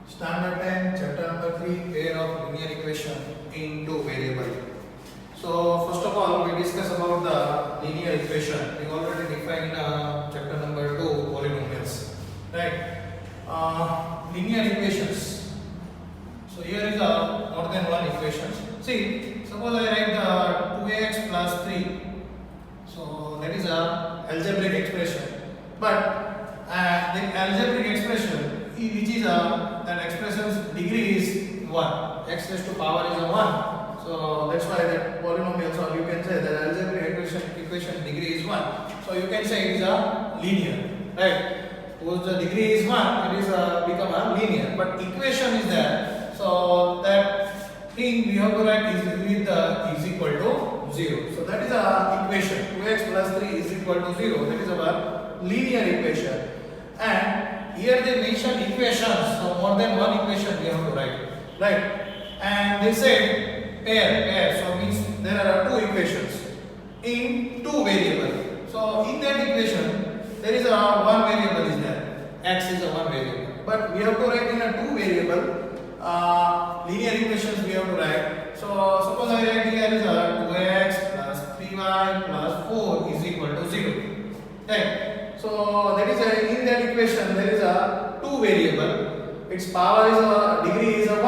Standard 10, chapter number 3, pair of linear equation in two variable. So first of all, we discuss about the linear equation. We already defined chapter number 2, polynomials, right? Linear equations. So here is a more than one equation. See, suppose I write the 2x plus 3. So that is a algebraic expression. But the algebraic expression which is that expression's degree is 1. X raised to power is a 1. So that's why that polynomial, so you can say that algebraic equation degree is 1. So you can say it is a linear, right? Because the degree is 1, it is become a linear. But equation is there. So that thing we have to write is with is equal to 0. So that is our equation. 2x plus 3 is equal to 0. That is our linear equation. And here they mention equations, so more than one equation we have to write, right? And they say pair, so means there are two equations in two variable. So in that equation there is a one variable is there, x is a one variable, but we have to write in a two variable linear equations we have to write. So suppose I write here is a 2x plus 3y plus 4 is equal to 0, right? So that is in that equation there is a two variable. Its power is a degree is a 1,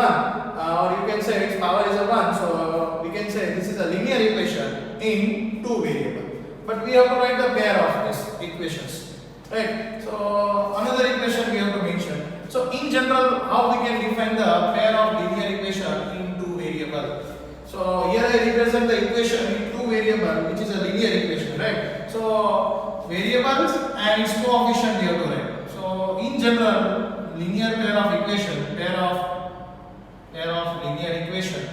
or you can say its power is a 1. So we can say this is a linear equation in two variable. But we have to write the pair of these equations, right? So another equation we have to mention. So in general, how we can define the pair of linear equation in two variable? So here I represent the equation in two variable, which is a linear equation, right? So variables and its coefficient we have to write. So in general, linear pair of equation, pair of linear equation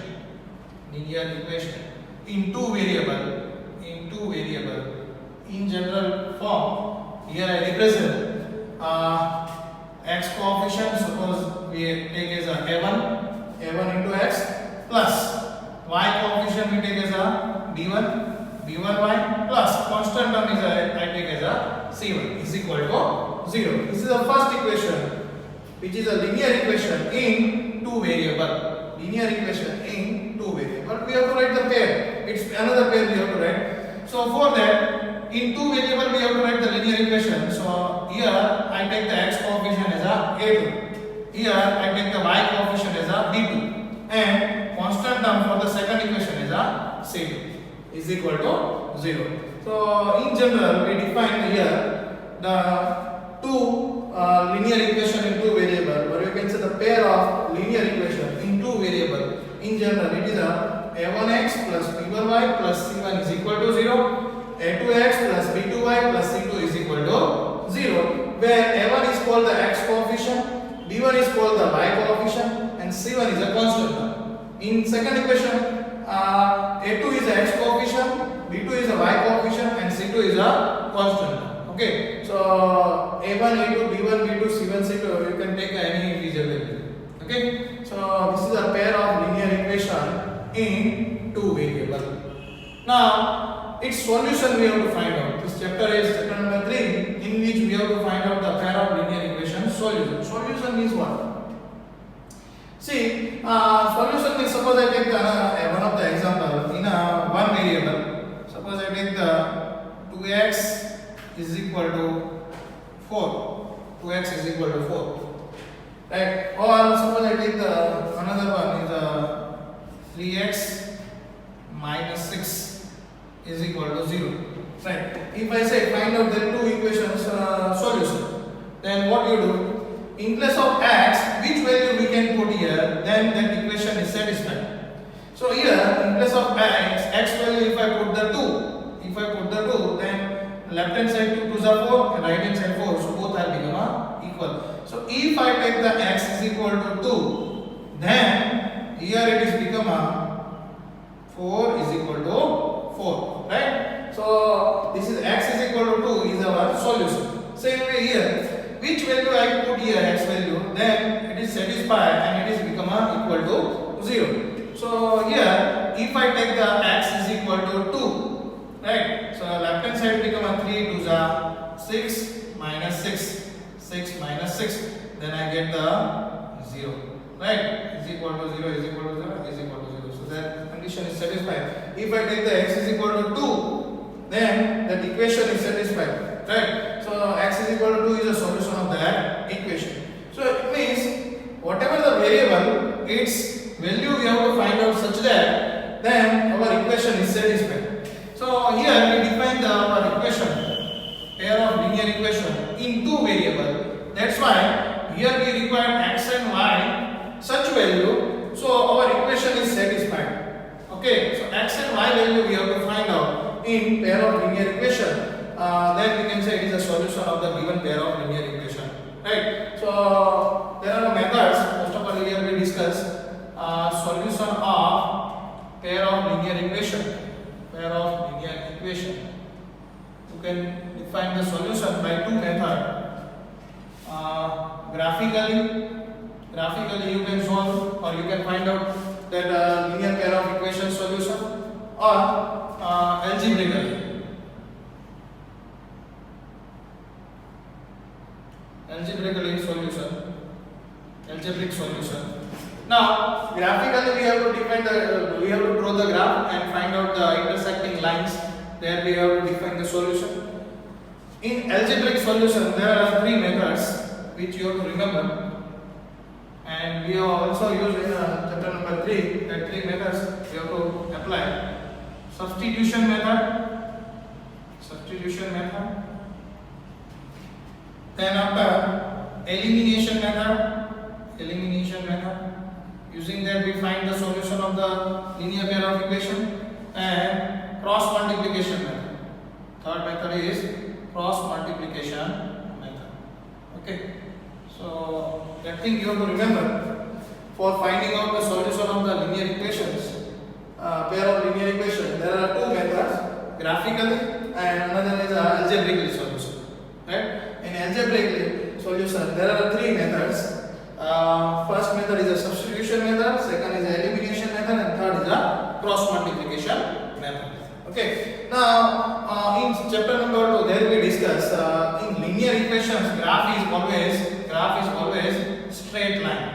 in two variable, in general form. Here I represent x coefficient. Suppose we take as a a1 into x plus y coefficient we take as a b1y plus constant term is I take as a c1 is equal to 0. This is the first equation, which is a linear equation in two variable. But we have to write the pair. It's another pair we have to write. So for that, in two variable we have to write the linear equation. So here I take the x coefficient as a a2. Here I take the y coefficient as a b2, and constant term for the second equation is a c2 is equal to 0. So in general we define here the two linear equation in two variable, or you can say the pair of linear equation in two variable. In general it is a1x plus b1y plus c1 is equal to 0, a2x plus b2y plus c2 is equal to 0, where a1 is called the x coefficient, b1 is called the y coefficient, and c1 is a constant term. In second equation, a2 is a x coefficient, b2 is a y coefficient, and c2 is a constant term. Okay, so a1, a2, b1, b2, c1, c2, you can take any integer value. Okay, so this is a pair of linear equation in two variable. Now its solution we have to find out. This chapter is chapter number 3, in which we have to find out the pair of linear equation solution. Solution means what? See, solution means, suppose I take one of the example in one variable. Suppose I take the 2x is equal to 4. 2x is equal to 4. Right? Or suppose I take the another one is 3x minus 6 is equal to 0. Right? If I say find out the two equations solution, then what you do? In place of x, which value we can put here, then that equation is satisfied. So here, in place of x value, if I put the 2, then left hand side 2 2s are 4 and right hand side 4, so both are become equal. So if I take the x is equal to 2, then here it is become 4 is equal to 4, right? So this is x is equal to 2 is our solution. Same way here. Which value I put here, x value, then it is satisfied and it is become equal to 0. So here, if I take the x is equal to 2, right? So left hand side become 3 2s are 6 minus 6, 6 minus 6, then I get the 0, right? Is equal to 0, is equal to 0, is equal to 0. So that condition is satisfied. If I take the x is equal to 2, then that equation is satisfied, right? So x is equal to 2 is a solution of that equation. So it means whatever the variable, its value we have to find out such that then our equation is satisfied. So here we define our equation, pair of linear equation in two variables. That's why here we require x and y such value, so our equation is satisfied. Okay, so x and y value we have to find out in pair of linear equation. Then we can say it is a solution of the given pair of linear equation, right? So there are methods. First of all, here we discuss solution of pair of linear equation. Pair of linear equation. You can define the solution by two methods. Graphically you can solve, or you can find out that linear pair of equation solution, or algebraically. Algebraic solution. Now graphically we have to define we have to draw the graph and find out the intersecting lines. There we have to define the solution. In algebraic solution there are three methods which you have to remember, and we have also used in chapter number 3 that three methods we have to apply. Substitution method, then after elimination method. Using that we find the solution of the linear pair of equation, and cross multiplication method. Third method is cross multiplication method. Okay, so that thing you have to remember for finding out the solution of the linear equations, pair of linear equation. There are two methods, graphically and another is algebraic solution, right? In algebraic solution there are three methods. First method is a substitution method, second is a elimination method, and third is a cross multiplication method. Okay, now in chapter number 2 there we discuss in linear equations graph is always straight line.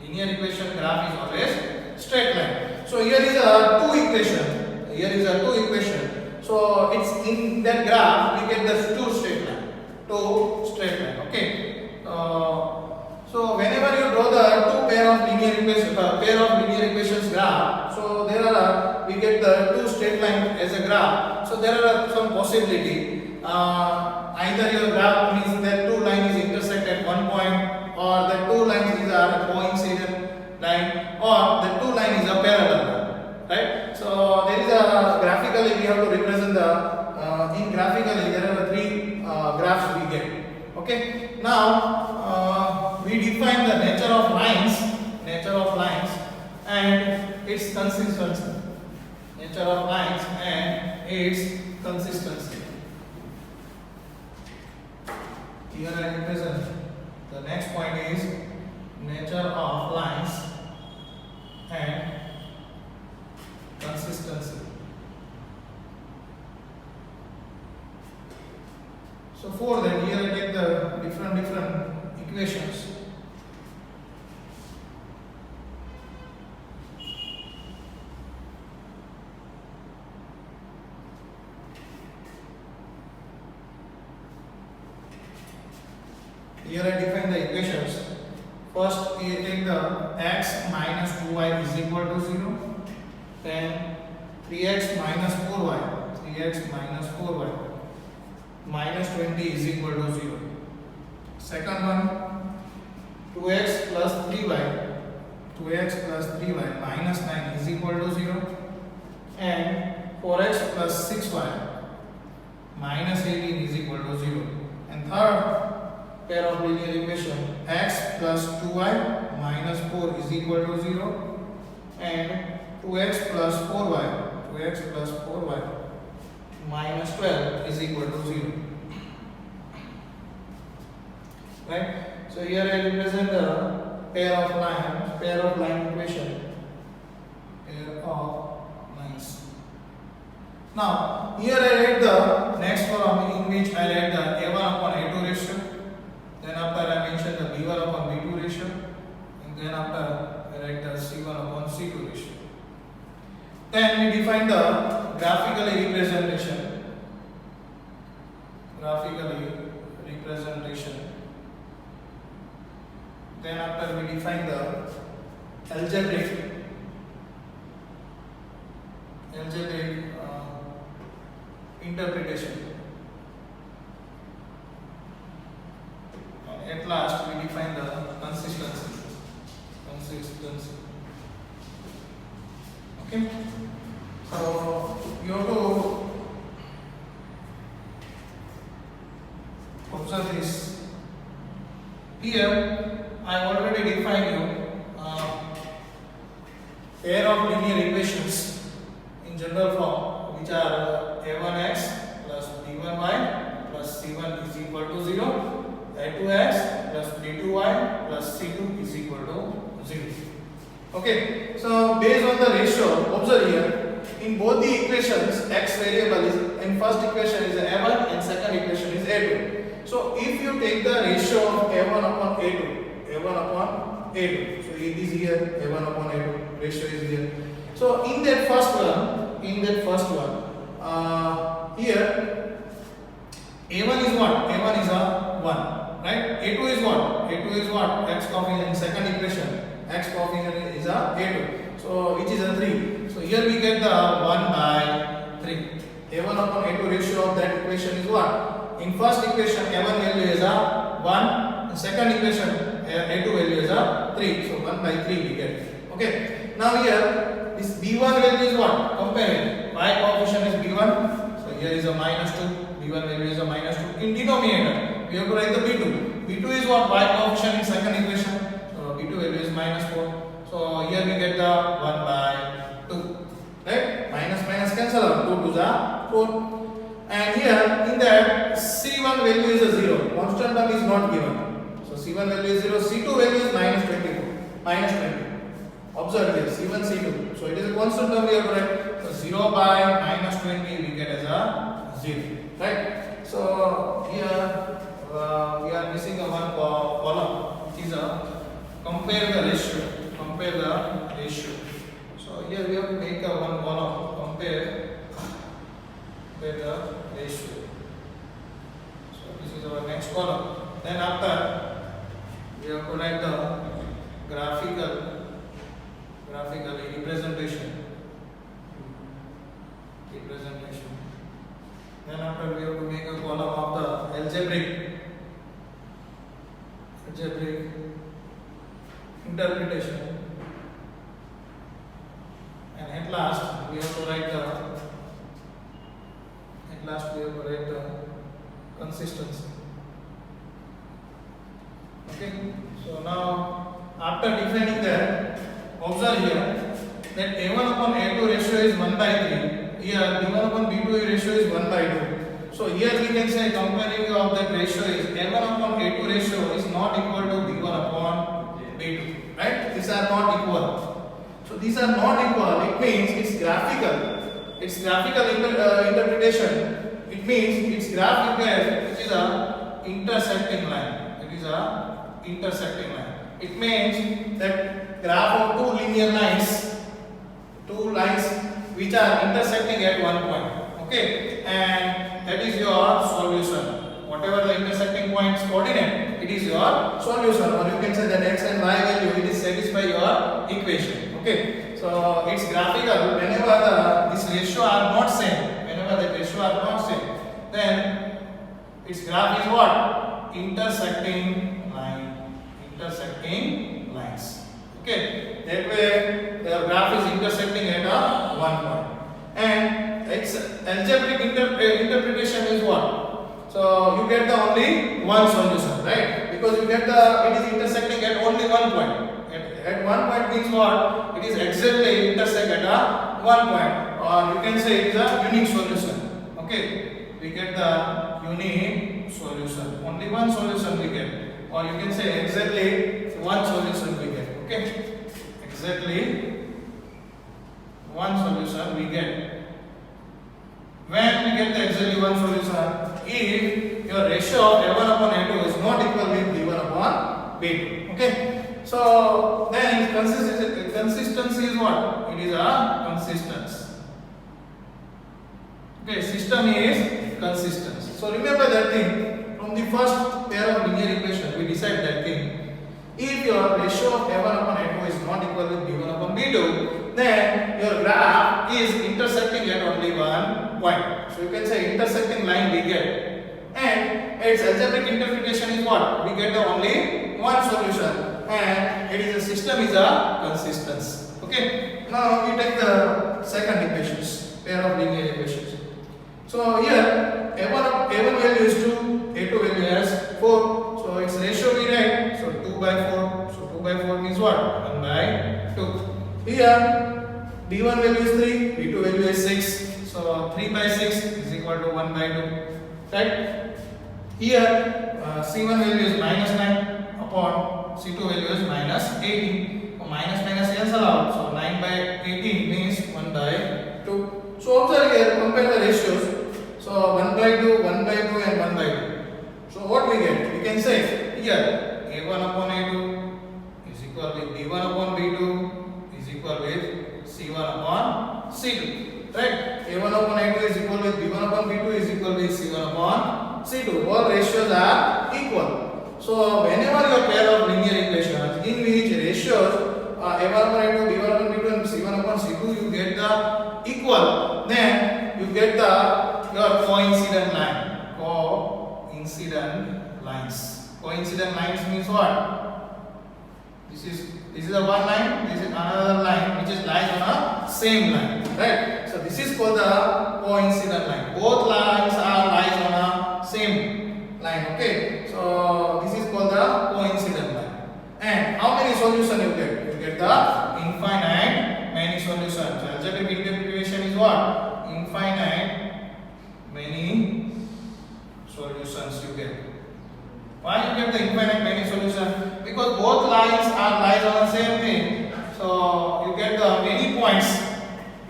Linear equation graph is always straight line. So here is a two equation. So it's in that graph we get the two straight line. Okay. So whenever you draw the two pair of linear equations graph, so there are we get the two straight line as a graph. So there are some possibility. Either your graph means that two lines intersect at one point, or the two lines is a coincident line, or the two lines is a parallel line, right? So there is a graphically we have to represent the in graphically there are three graphs we get. Okay, now we define the nature of lines and its consistency. Here I represent the next point is nature of lines and consistency. So for that here I take the different equations. Here I define the equations. First we take the x minus 2y is equal to 0. Then 3x minus 4y minus 20 is equal to 0. Second one, 2x plus 3y minus 9 is equal to 0. And 4x plus 6y minus 18 is equal to 0. And third pair of linear equation, x plus 2y minus 4 is equal to 0. And 2x plus 4y minus 12 is equal to 0. Right? So here I represent the pair of line equation. Now here I write the next column in which I write the a1 upon a2 ratio. Then after I mention the Then after we define the algebraic interpretation. And at last we define the consistency. Okay. So you have to observe this. Here I already defined you pair of linear equations in general form, which are a1x plus b1y plus c1 is equal to 0, a2x plus b2y plus c2 is equal to 0. Okay, so based on the ratio, observe here, in both the equations x variable is, in first equation is a1 and second equation is a2. So if you take the ratio of a1 upon a2, so it is here a1 upon a2, ratio is here. So in that first one, here a1 is what? A1 is a 1, right? A2 is what? A2 is what? X coefficient in second equation. X coefficient is a a2, so which is a 3. So here we get the 1 by 3. A1 upon a2 ratio of that equation is what? In first equation a1 value is a 1, in second equation a2 value is a 3, so 1 by 3 we get. Okay, now here this b1 value is what? Compare it. Y coefficient is b1, so here is a minus 2, b1 value is a minus 2. In denominator we have to write the b2 is what? Y coefficient in second equation, b2 value is minus 4, so here we get the 1 by 2, right? Minus cancel out, 2 to the 4. And here in that c1 value is a 0, constant term is not given, so c1 value is 0, c2 value is minus 20. Observe here, c1 c2, so it is a constant term we have to write, so 0 by minus 20 we get as a 0, right? So here we are missing a one column, which is a compare the ratio. So here we have to make a one column, compare the ratio. So this is our next column. Then after we have to write the graphical representation. Then after we have to make a column of the algebraic interpretation, and at last we have to write the consistency. Okay, so now after defining that, observe here that a1 upon a2 ratio is 1 by 3. Here b1 upon b2 ratio is 1 by 2. So here we can say comparing of that ratio is a1 upon a2 ratio is not equal to b1 upon b2, right? These are not equal. So these are not equal. It means it's graphical. It's graphical interpretation. It means its graph which is a intersecting line. It means that graph of two linear lines, which are intersecting at one point. Okay, and that is your solution. Whatever the intersecting points coordinate, it is your solution, or you can say that x and y value it is satisfy your equation. Okay, so it's graphical whenever this ratio are not same. Then its graph is what? Intersecting lines. Okay, that way the graph is intersecting at a one point. And its algebraic interpretation is what? So you get the only one solution, right? Because you get it is intersecting at only one point. At one point means what? It is exactly intersect at a one point, or you can say it is a unique solution. Okay, we get the unique solution. Only one solution we get, or you can say exactly one solution we get. Okay, exactly one solution we get. When we get the exactly one solution, if your ratio of a1 upon a2 is not equal with b1 upon b2. Okay, so then consistency is what? It is a consistence. Okay, system is consistence. So remember that thing from the first pair of linear equation. We decide that thing. If your point. So you can say intersecting line we get, and its algebraic interpretation is what? We get the only one solution, and it is a system is a consistence. Okay. Now we take the second equations, pair of linear equations. So here a1 value is 2, a2 value is 4. So its ratio we write. So 2 by 4. So 2 by 4 means what? 1 by 2. Here b1 value is 3, b2 value is 6. So 3 by 6 is equal to 1 by 2. Right? Here c1 value is minus 9 upon c2 value is minus 18. So minus minus cancel out. So 9 by 18 means 1 by 2. So observe here, compare the ratios. So 1 by 2, 1 by 2 and 1 by 2. So what we get? We can say here a1 upon a2 is equal with b1 upon b2 is equal with c1 upon c2. Right? a1 upon a2 is equal with b1 upon b2 is equal with c1 upon c2. All ratios are equal. So whenever your pair of linear equations in which ratios a1 upon a2, b1 upon b2 and c1 upon c2 you get the equal, then you get your coincident line. Coincident lines. Coincident lines means what? This is a one line, this is another line which is lies on a same line. Right? So this is called the coincident line. Both lines are lies on a same line. Okay. So this is called the coincident line. And how many solutions you get? You get the infinite many solutions. So algebraic interpretation is what? Infinite many solutions you get. Why you get the infinite many solutions? Because both lines are lies on the same thing. So you get the many points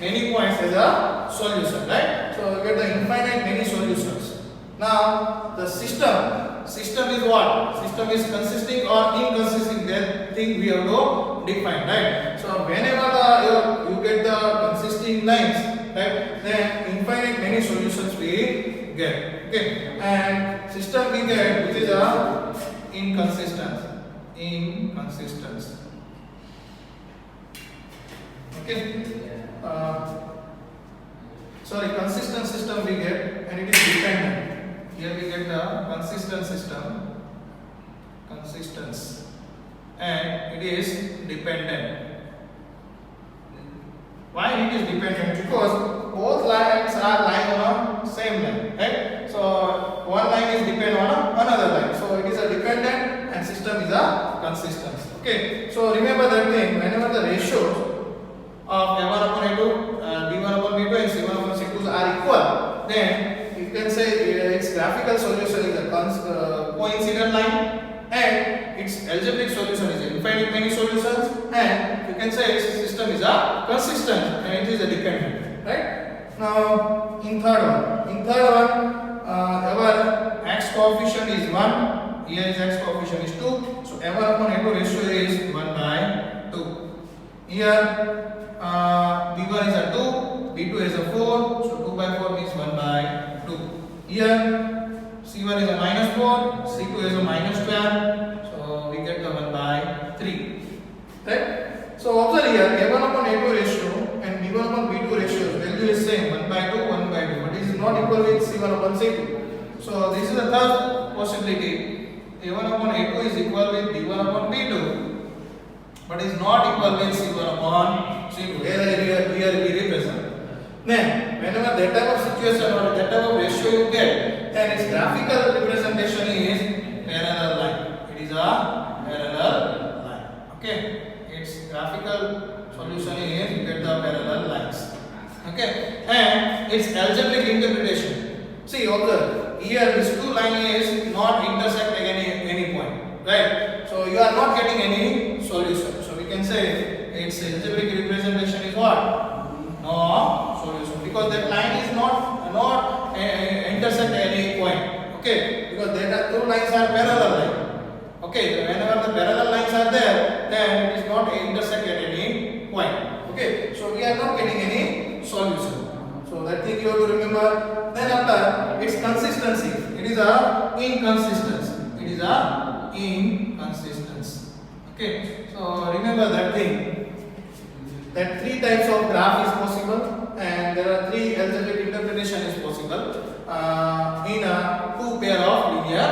as a solution, right? So you get the infinite many solutions. Now the system is what? System is consisting or inconsisting. That thing we have to define, right? So whenever you get the consisting lines, right, then infinite many solutions we get. Okay, and system we get which is a inconsistent. Okay. Consistent system we get, and it is dependent. Here we get the consistent system, and it is dependent. Why it is dependent? Because both lines are lying on a same line, right? So one line is dependent on another line. So it is a dependent and system is a consistent. Okay. So remember that thing. Whenever the ratios of a1 upon a2, b1 upon b2 and c1 upon c2 are equal, then you can say its graphical solution is a coincident line, and its algebraic solution is infinite many solutions, and you can say its system is a consistent and it is a dependent. Right? Now in third one, our x coefficient is 1. Here is x coefficient is 2. So a1 upon a2 ratio is 1 by 2. Here b1 is a 2, b2 is a 4, so 2 by 4 means 1 by 2. Here c1 is a minus 4, c2 is a minus 12, so we get the 1 by 3. Right? So observe here a1 upon a2 ratio and b1 upon b2 ratio value is same, 1 by 2, 1 by 2, but it is not equal with c1 upon c2. So this is the third possibility. a1 upon a2 is equal with b1 upon b2, but is not equal with c1 upon c2. Here we represent. Then whenever that type of situation or that type of ratio you get, then its graphical representation is parallel line. It is a parallel line. Okay. Its graphical solution is you get the parallel lines. Okay. And its algebraic interpretation. See, observe. Here this two line is not intersect any point. Right? So you are not getting any solution. So we can say its algebraic representation is what? No solution, because that line is not intersect any point. Okay, because there are two lines are parallel line. Okay, whenever the parallel lines are there, then it is not intersect at any point. Okay, so we are not getting any solution. So that thing you have to remember. Then after its consistency, it is a inconsistency. Okay, so remember that thing. That three types of graph is possible, and there are three algebraic interpretation is in a two pair of linear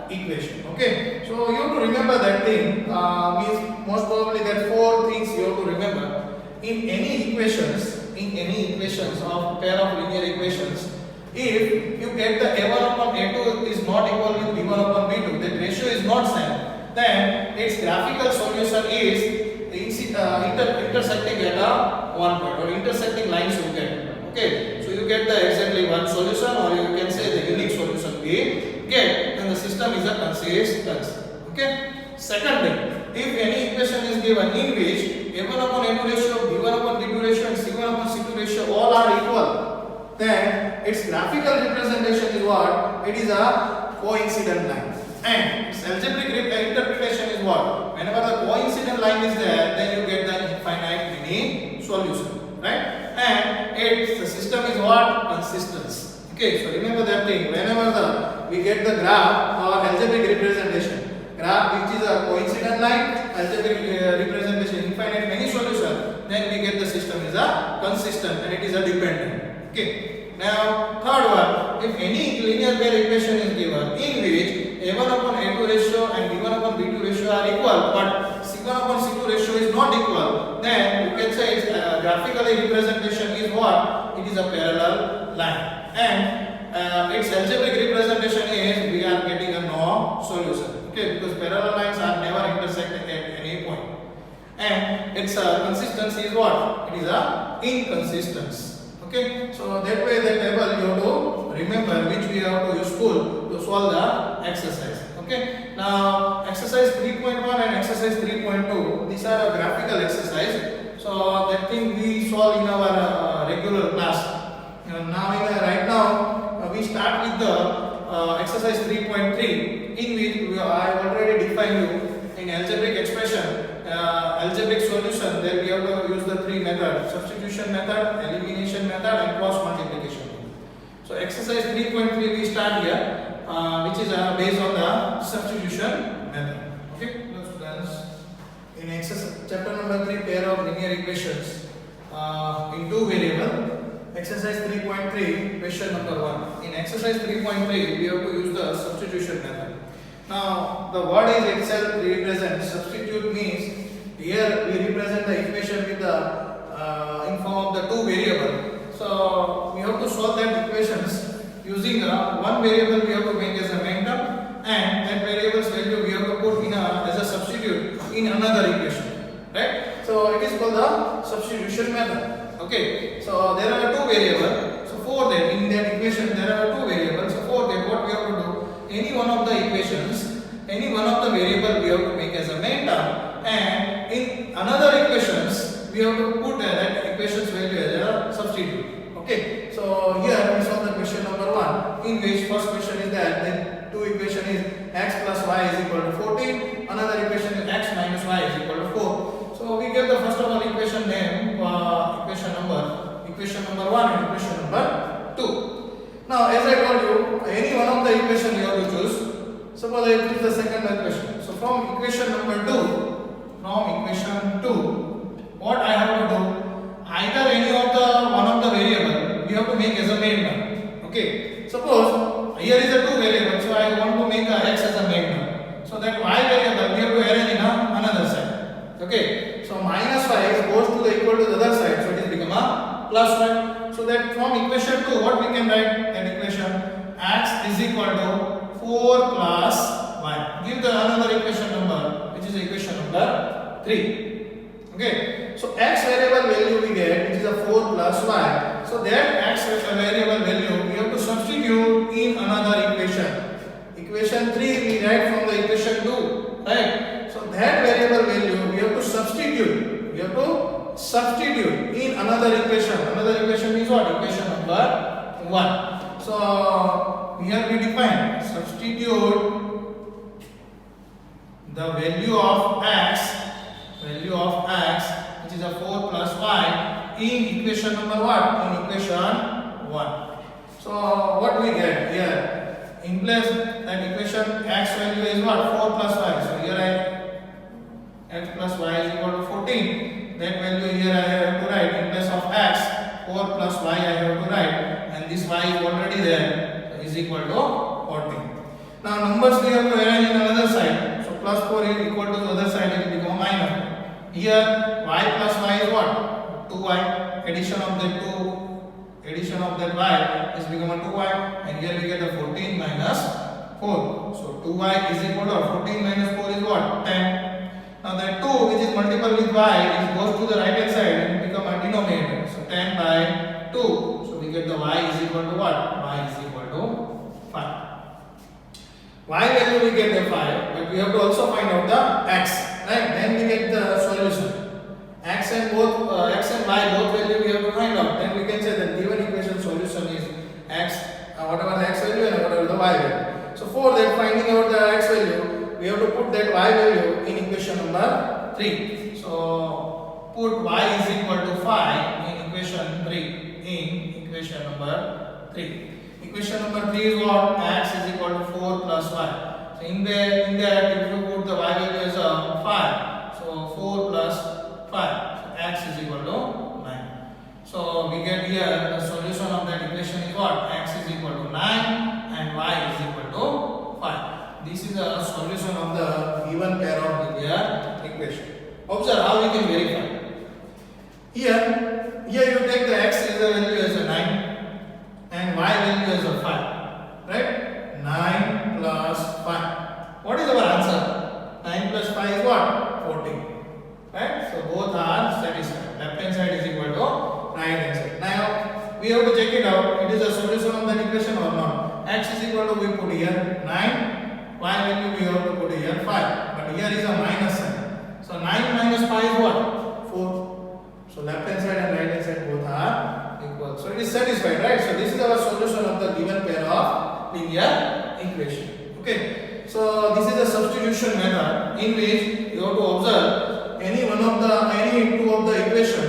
equation. Okay, so you have to remember that thing. Means most probably that four things you have to remember in any equations. In any equations of pair of linear equations, if you get the a1 upon a2 is not equal with b1 upon b2, that ratio is not same, then its graphical solution is intersecting at a one point, or intersecting lines you get. Okay, so you get the exactly one solution, or you can say the unique solution we get, and the system is a consistence. Okay. Second thing, if any equation is given in which a1 upon a2 ratio, b1 upon b2 ratio, and c1 upon c2 ratio all are equal, then its graphical representation is what? It is a coincident line. And its algebraic interpretation is what? Whenever the coincident line is there, then you get the infinite many solution, right? And the system is what? Consistence. Okay, so remember that thing. Whenever we get the graph or algebraic representation, graph which is a coincident line, algebraic representation, infinite many solution, then we get the system is a consistent and it is a dependent. Okay. Now third one, if any linear pair equation is given in which a1 upon a2 ratio and b1 upon b2 ratio are equal, but c1 upon c2 ratio is not equal, then you can say its graphically representation is what? It is a parallel line, and its algebraic representation is we are getting a no solution. Okay, because parallel lines are never intersecting at any point, and its consistency is what? It is a inconsistence. Okay, so that way the table you have to remember, which we have to useful to solve the exercise. Okay, now exercise 3.1 and exercise 3.2, these are a graphical exercise. So that thing we solve in our regular class. Right now we start with the exercise 3.3, in which I already defined you in algebraic expression. Algebraic solution, then we have to use the three methods: substitution method, elimination method, and cross multiplication. So exercise 3.3 we start here, which is based on the substitution method. Okay, now students, in exercise chapter number 3, pair of linear equations in two variable. Exercise 3.3, question number 1. In exercise 3.3 we have to use the substitution method. Now the word is itself represents. Substitute means here we represent the equation with the in form of the two variable. So we have to solve that equations using one variable we have to make as a main term, and that variable's value we have to put in as a substitute in another equation, right? So it is called the substitution method. Okay, so there are two variables. So for that, in that equation there are two variables. So for that, what we have to do? Any one of the equations, any one of the variable we have to make as a main term, and in another equations we have to put that equation's value as a substitute. Okay, so here we solve the question number 1, in which first question is that the two equation is x plus y is equal to 14, another equation is x minus y is equal to 4. So we get the first of all equation name, equation number 1 and equation number 2. Now as I told you, any one of the equation you have to choose. Suppose I choose the second equation. So from equation number 2, what I have to do? Either any of the one of the variable we have to make as a main term. Okay. Suppose here is a two variable, so I want to make a x as a main term. So that y variable we have to arrange in another side. Okay. So minus y goes to the equal to the other side, so it is become a plus y. So that from equation 2, what we can write? That equation x is equal to 4 plus y. Give the another equation number, which is equation number 3. Okay, so x variable value we get, which is a 4 plus y. So that x variable value we have to substitute in another equation. Equation 3 we write from the equation 2, right? So that variable value we have to substitute. We have to substitute in another equation. Another equation is what? Equation number 1. So here we define substitute the value of x, which is a 4 plus y, in equation number what? In equation 1. So what we get here? In place that equation x value is what? 4 plus y. So here x plus y is equal to 14. That value here I have to write in place of x, 4 plus y I have to write, and this y is already there. is equal to 14. Now numbers we have to arrange in another side. So plus 4 is equal to the other side, it will become minus. Here y plus y is what? 2y. Addition of that y is become a 2y, and here we get the 14 minus 4. So 2y is equal to 14 minus 4 is what? 10. Now that 2 which is multiple with y it goes to the right hand side and become a denominator. So 10 by 2. So we get the y is equal to what? Y is equal to 5. Y value we get the 5, but we have to also find out the x, right? Then we get the solution. X and y both value we have to find out. Then we can say that given equation solution is x, whatever the x value and whatever the y value. So for that finding out the x value, we have to put that y value in equation number 3. So put y is equal to 5 in equation 3. In equation number 3. Equation number 3 is what? X is equal to 4 plus y. So in there if you put the y value as 5, so 4 plus 5. So x is equal to 9. So we get here the solution of that equation is what? X is equal to 9 and y is equal to 5. This is a solution of the given pair of linear equation. Observe how we can verify. Here you take the x as a value as a 9 and y value as a 5, right? 9 plus 5. What is our answer? 9 plus 5 is what? 14. Right? So both are satisfied. Left hand side is equal to right hand side. Now we have to check it out. It is a solution of that equation or not. X is equal to we put here 9. Y value we have to put here 5. But here is a minus sign. So 9 minus 5 is what? 4. So left hand side and right hand side both are equal. So it is satisfied, right? So this is our solution of the given pair of linear equation. Okay. So this is a substitution method in which you have to observe any two of the equation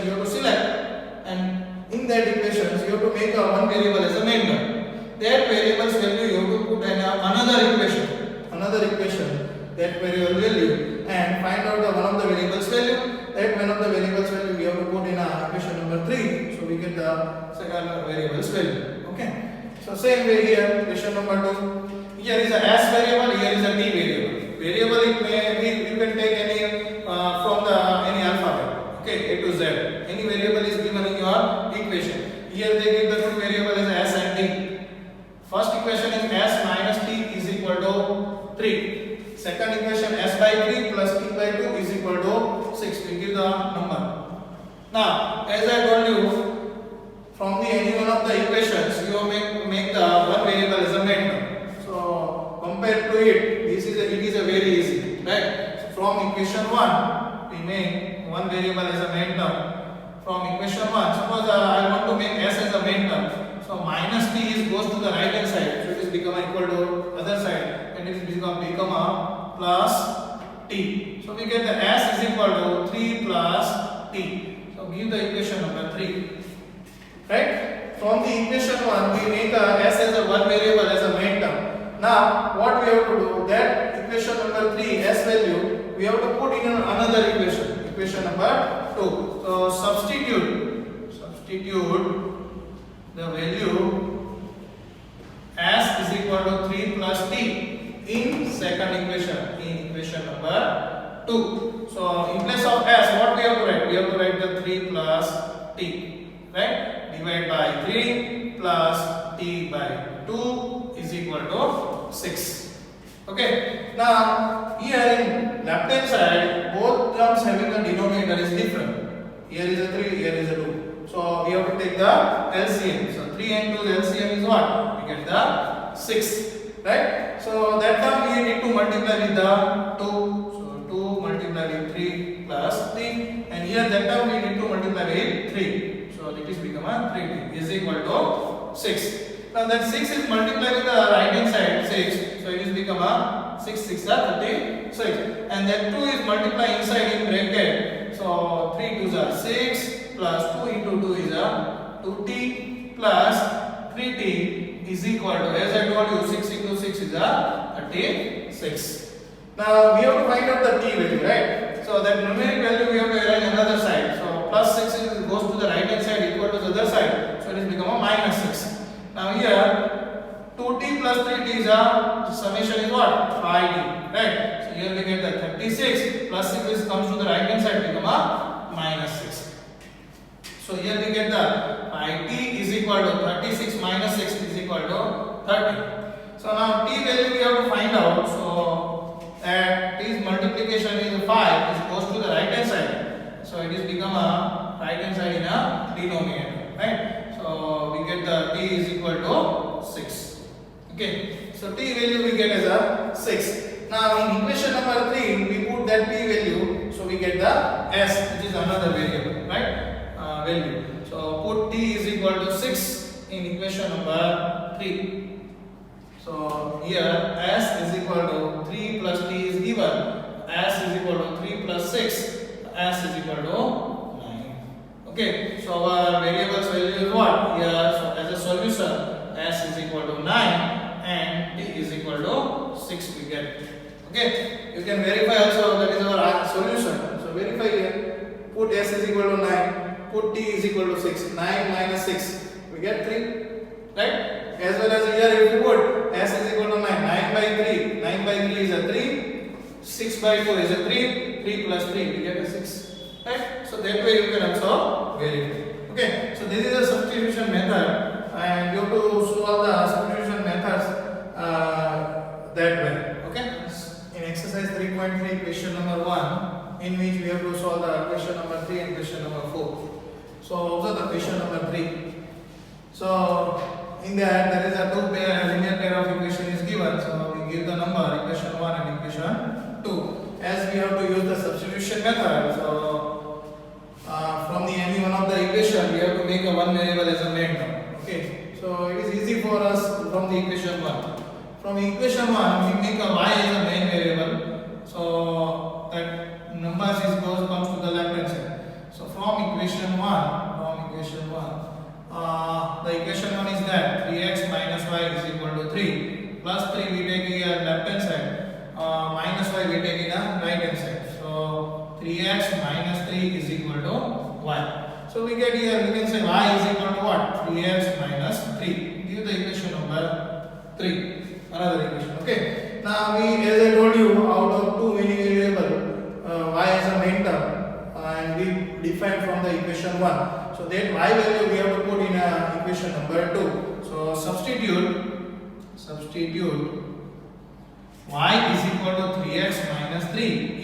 you have to select, and in that equations you have to make one variable as a main term. That variable's value you have to put in another equation, that variable value, and find out the one of the variables value. That one of the variables value we have to put in equation number 3, so we get the second variable's value. Okay. So same way here, question number 2. Here is a s variable, here is a t variable. Variable it may be, you can take any from any alphabet. Okay, A to Z. Any variable is given in your equation. Here they give the two variable as s and t. First equation is s minus t is equal to 3. Second equation s by 3 plus t by 2 is equal to 6. We give the number. Now, as I told you, from any one of the equations, you make the one variable as a main term. So compared to it, it is a very easy, right? So from equation 1, we make one variable as a main term. From equation 1, suppose I want to make s as a main term. So minus t goes to the right hand side, so it is become equal to other side, and it is become a plus t. So we get the s is equal to 3 plus t. So give the equation number 3. Right? From the equation 1, we make s as a one variable as a main term. Now, what we have to do, that equation number 3, s value, we have to put in another equation number 2. So substitute the value s is equal to 3 plus t in second equation number 2. So in place of s, what we have to write? We have to write the 3 plus t, right? Divide by 3 plus t by 2 is equal to 6. Okay. Now here in left hand side, both terms having a denominator is different. Here is a 3, here is a 2. So we have to take the LCM. So 3 and 2 the LCM is what? We get the 6. Right? So that term we need to multiply with the 2. So 2 multiply with 3 plus 3. And here that term we need to multiply with 3. So it is become a 3t is equal to 6. Now that 6 is multiplied with the right hand side 6. So it is become a 6 6 are 36. And then 2 is multiplied inside in bracket. So 3 2s are 6 plus 2 into 2 is a 2t plus 3t is equal to, as I told you, 6 into 6 is a 36. Now we have to find out the t value, right? So that numeric value we have to arrange another side. So plus 6 goes to the right hand side equal to the other side. So it is become a minus 6. Now here 2t plus 3t is a summation is what? 5t, right? So here we get the 36 plus 6 comes to the right hand side become a minus 6. So here we get the 5t is equal to 36 minus 6 is equal to 30. So now t value we have to find out. So that t's multiplication is 5 is goes to the right hand side. So it is become a right hand side in a denominator, right? So we get the t is equal to 6. Okay. So t value we get as a 6. Now in equation number 3 we put that t value. So we get the s, which is another variable, right? Value. So put t is equal to 6 in equation number 3. So here s is equal to 3 plus t is given. S is equal to 3 plus 6. S is equal to 9. Okay. So our variables value is what? Here, so as a solution, s is equal to 9 and t is equal to 6 we get. Okay. You can verify also that is our solution. So verify here. Put s is equal to 9. Put t is equal to 6. 9 minus 6. We get 3. Right? As well as here if you put s is equal to 9. 9 by 3. 9 by 3 is a 3. 6 by 2 is a 3. 3 plus 3 we get a 6. Right? So that way you can also verify. Okay. So this is a substitution method and you have to solve the substitution methods that way. Okay. In exercise 3.3 question number 1 in which we have to solve the question number 3 and question number 4. So observe the question number 3. So in that there is a linear pair of equation is given. So we give the number equation 1 and equation 2. As we have to use the substitution method, so from the any one of the equation we have to make a one variable as a main term. Okay. So it is easy for us from the equation 1. From equation 1 we make a y as a main variable. So that numbers comes to the left hand side. So from equation 1, the equation 1 is that 3x minus y is equal to 3 plus 3 we take here left hand side, minus y we take in a right hand side. So 3x minus 3 is equal to y. So we get here we can say y is equal to what? 3x minus 3. Give the equation number 3. Another equation. Okay. Now we, as I told you, out of two many variable, y as a main term, and we define from the equation 1. So that y value we have to put in equation number 2. So substitute y is equal to 3x minus 3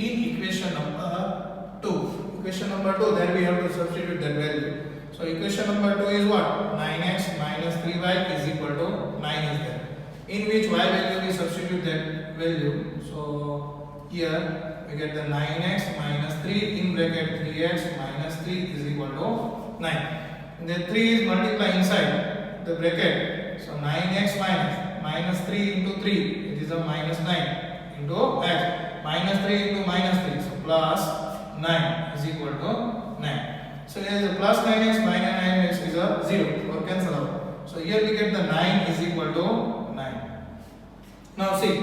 in equation number 2. Equation number 2, there we have to substitute that value. So equation number 2 is what? 9x minus 3y is equal to 9 is there. In which y value we substitute that value. So here we get the 9x minus 3 in bracket 3x minus 3 is equal to 9. And then 3 is multiplied inside the bracket. So 9x minus 3 into 3, it is a minus 9 into x. Minus 3 into minus 3, so plus 9 is equal to 9. So here is a plus 9x minus 9x is a 0 or cancel out. So here we get the 9 is equal to 9. Now see,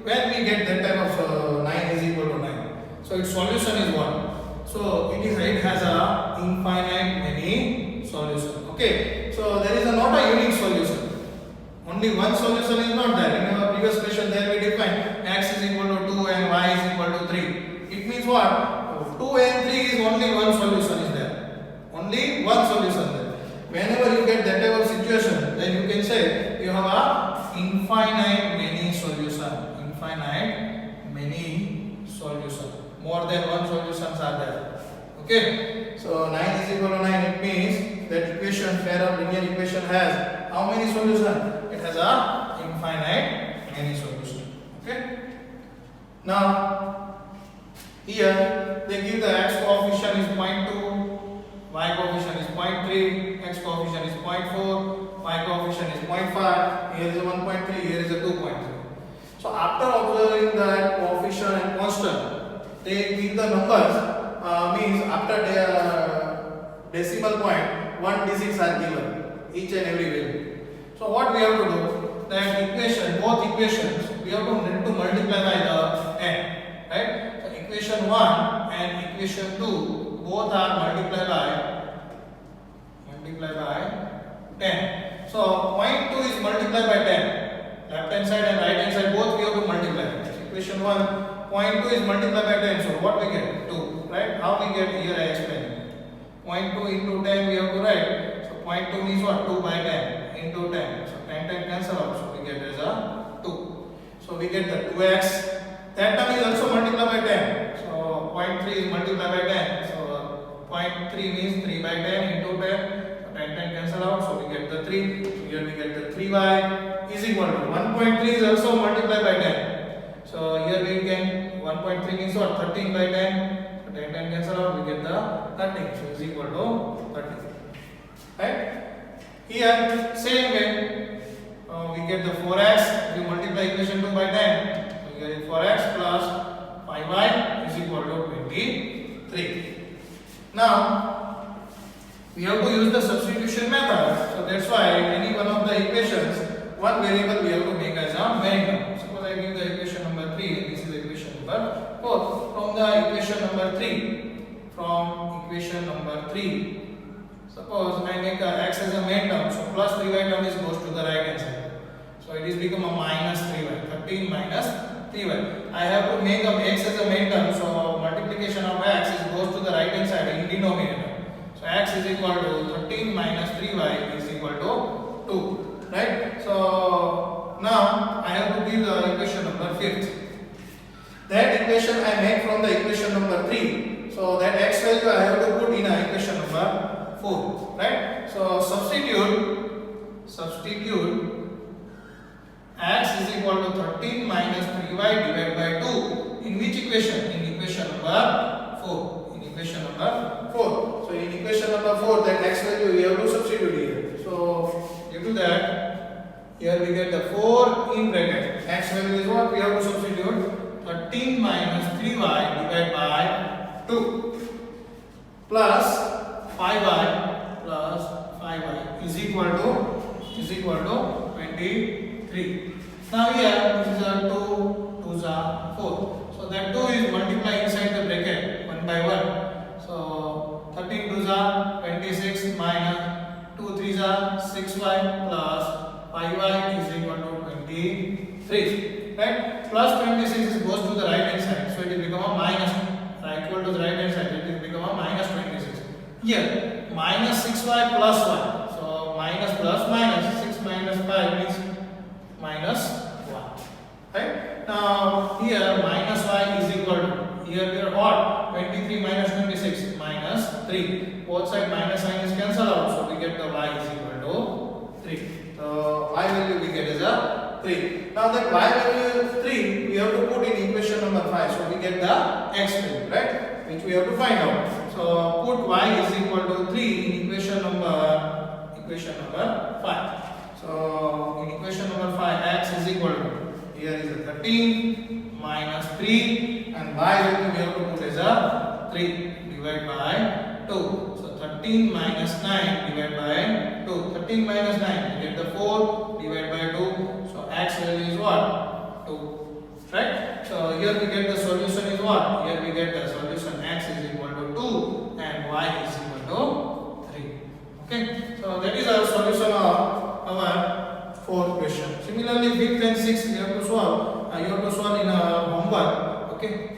when we get that type of 9 is equal to 9, so its solution is 1. So it has a infinite many solution. Okay, so there is not a unique solution. Only one solution is not there. In our previous question there we defined x is equal to 2 and y is equal to 3. It means what? 2 and 3 is only one solution is there. Only one solution there. Whenever you get that type of situation, then you can say you have a infinite many solution. Infinite many solution. More than one solutions are there. Okay. So 9 is equal to 9. It means that equation, pair of linear equation has how many solutions? It has a infinite many solution. Okay. Now here they give the x coefficient is 0.2, y coefficient is 0.3, x coefficient is 0.4, y coefficient is 0.5. Here is a 1.3. Here is a 2.3. So after observing that coefficient and constant, they give the numbers. Means after the decimal point, one digits are given each and every value. So what we have to do? That equation, both equations, we have to multiply by the n, right? So equation 1 and equation 2 both are multiplied by 10. So point 2 is multiplied by 10. Left hand side and right hand side both we have to multiply. Equation 1, point 2 is multiplied by 10. So what we get? 2. Right? How we get? Here I explain. Point 2 into 10 we have to write. So point 2 means what? 2 by 10 into 10. So 10 cancel out. So we get as a 2. So we get the 2x. That term is also multiplied by 10. So point 3 is multiplied by 10. So point 3 means 3 by 10 into 10. 10 cancel out, so we get the 3. So here we get the 3y is equal to 1.3 is also multiplied by 10. So here we can 1.3 means what? 13 by 10. So 10 cancel out, we get the 13. So is equal to 13. Right? Here same way we get the 4x. We multiply equation 2 by 10. So here is 4x plus 5y is equal to 23. Now we have to use the substitution method. So that's why any one of the equations, one variable we have to make as a main term. Suppose I give the equation number 3, and this is equation number 4. From the equation number 3, suppose I make x as a main term. So plus 3y term is goes to the right hand side. So it is become a minus 3y. 13 minus 3y. I have to make x as a main term. So multiplication of x is goes to the right hand side in denominator. So x is equal to 13 minus 3y is equal to 2. Right? So now I have to give the equation number 5th. That equation I make from the equation number 3. So that x value I have to put in equation number 4. Right? So substitute x is equal to 13 minus 3y divided by 2. In which equation? In equation number 4. In equation number 4. So in equation number 4, that x value we have to substitute here. So due to that, here we get the 4 in bracket. X value is what? We have to substitute 13 minus 3y divided by 2 plus 5y is equal to 23. Now here this is a 2, 2 is a 4. So that 2 is multiplied inside the bracket 1 by 1. So 13 2 is a 26 minus 2 3 is a 6y plus 5y is equal to 23. Right? Plus 26 goes to the right hand side. So it will become a minus. Equal to the right hand side. It will become a minus 26. Here minus 6y plus 1. So minus plus minus 6 minus 5 means minus 1. Right? Now here minus y is equal to, here we are what? 23 minus 26 minus 3. Both side minus sign is cancelled out. So we get the y is equal to 3. So y value we get is a 3. Now that y value is 3, we have to put in equation number 5. So we get the x value, right? Which we have to find out. So put y is equal to 3 in equation number 5. So in equation number 5, x is equal to, here is a 13 minus 3 and y value we have to put as a 3 divided by 2. So 13 minus 9 divided by 2. 13 minus 9, we get the 4 divided by 2. So x value is what? 2. Right? So here we get the solution is what? Here we get the solution x is equal to 2 and y is equal to 3. Okay? So that is our solution of our fourth question. Similarly, fifth and sixth you have to solve. You have to solve in a homework. Okay?